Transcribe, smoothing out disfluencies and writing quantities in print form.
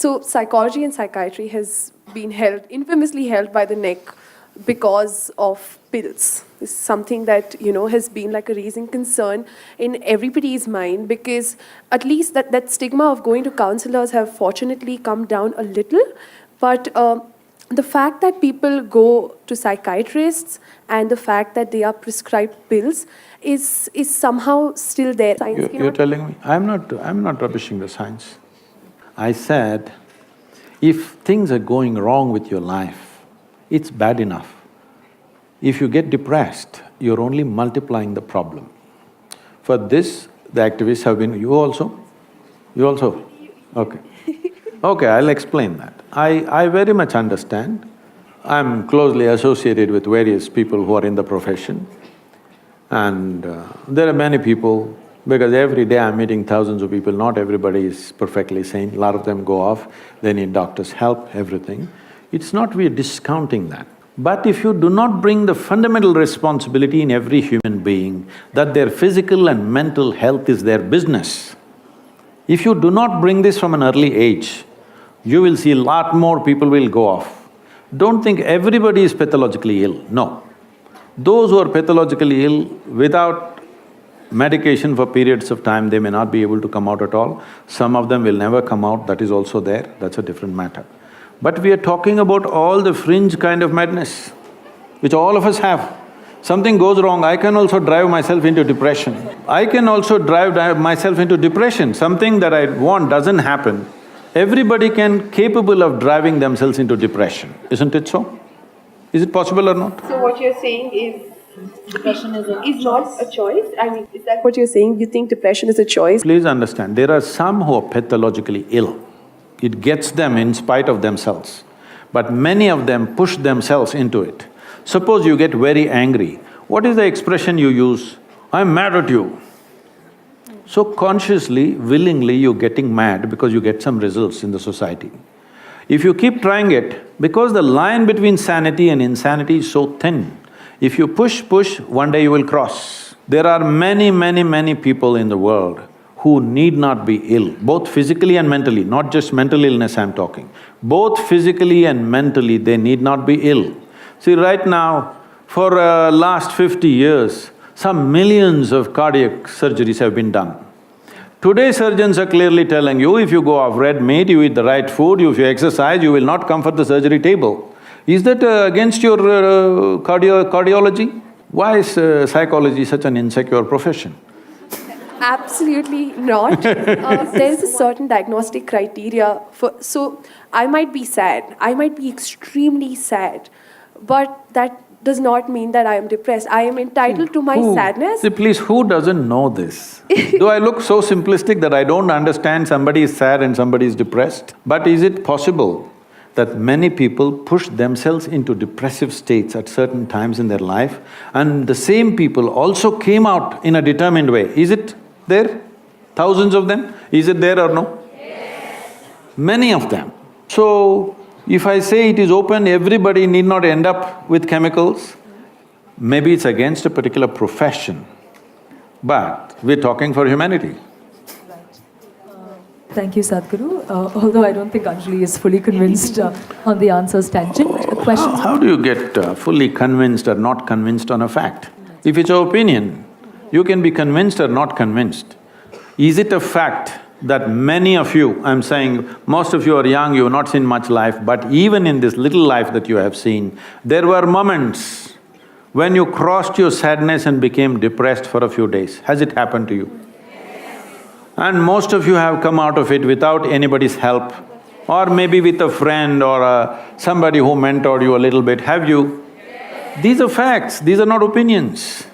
So psychology and psychiatry has been infamously held by the neck because of pills. This is something that, has been like a raising concern in everybody's mind, because at least that stigma of going to counselors have fortunately come down a little. But the fact that people go to psychiatrists and the fact that they are prescribed pills is somehow still there. You're telling me? I'm not rubbishing the science. I said, if things are going wrong with your life, it's bad enough. If you get depressed, you're only multiplying the problem. For this, the activists have been… You also? You also? Okay. Okay, I'll explain that. I very much understand. I'm closely associated with various people who are in the profession, and there are many people, because every day I'm meeting thousands of people, not everybody is perfectly sane, a lot of them go off, they need doctors' help, everything. It's not we're discounting that. But if you do not bring the fundamental responsibility in every human being that their physical and mental health is their business, if you do not bring this from an early age, you will see a lot more people will go off. Don't think everybody is pathologically ill, no. Those who are pathologically ill, without medication for periods of time, they may not be able to come out at all. Some of them will never come out, that is also there, that's a different matter. But we are talking about all the fringe kind of madness, which all of us have. Something goes wrong, I can also drive myself into depression. I can also drive myself into depression. Something that I want doesn't happen. Everybody capable of driving themselves into depression, isn't it so? Is it possible or not? So what you're saying is depression is not a choice? I mean, is that what you're saying? You think depression is a choice? Please understand, there are some who are pathologically ill. It gets them in spite of themselves. But many of them push themselves into it. Suppose you get very angry, what is the expression you use? I'm mad at you. So consciously, willingly you're getting mad because you get some results in the society. If you keep trying it, because the line between sanity and insanity is so thin, if you push, one day you will cross. There are many people in the world who need not be ill, both physically and mentally, not just mental illness I'm talking. Both physically and mentally, they need not be ill. See, right now, for last 50 years, some millions of cardiac surgeries have been done. Today surgeons are clearly telling you, if you go off red meat, you eat the right food, if you exercise, you will not come for the surgery table. Is that against your cardiology? Why is psychology such an insecure profession? Absolutely not. There is a certain diagnostic criteria for… So, I might be sad, I might be extremely sad, but that does not mean that I am depressed. I am entitled to my sadness. See, please, who doesn't know this? Do I look so simplistic that I don't understand somebody is sad and somebody is depressed? But is it possible that many people push themselves into depressive states at certain times in their life, and the same people also came out in a determined way? Is it there? Thousands of them? Is it there or no? Yes. Many of them. So, if I say it is open, everybody need not end up with chemicals, maybe it's against a particular profession, but we're talking for humanity. Thank you, Sadhguru. Although I don't think Anjali is fully convinced on the answer's tangent. Questions? How do you get fully convinced or not convinced on a fact? If it's your opinion, you can be convinced or not convinced. Is it a fact that many of you, I'm saying most of you are young, you have not seen much life, but even in this little life that you have seen, there were moments when you crossed your sadness and became depressed for a few days. Has it happened to you? And most of you have come out of it without anybody's help, or maybe with a friend or somebody who mentored you a little bit, have you? These are facts, these are not opinions.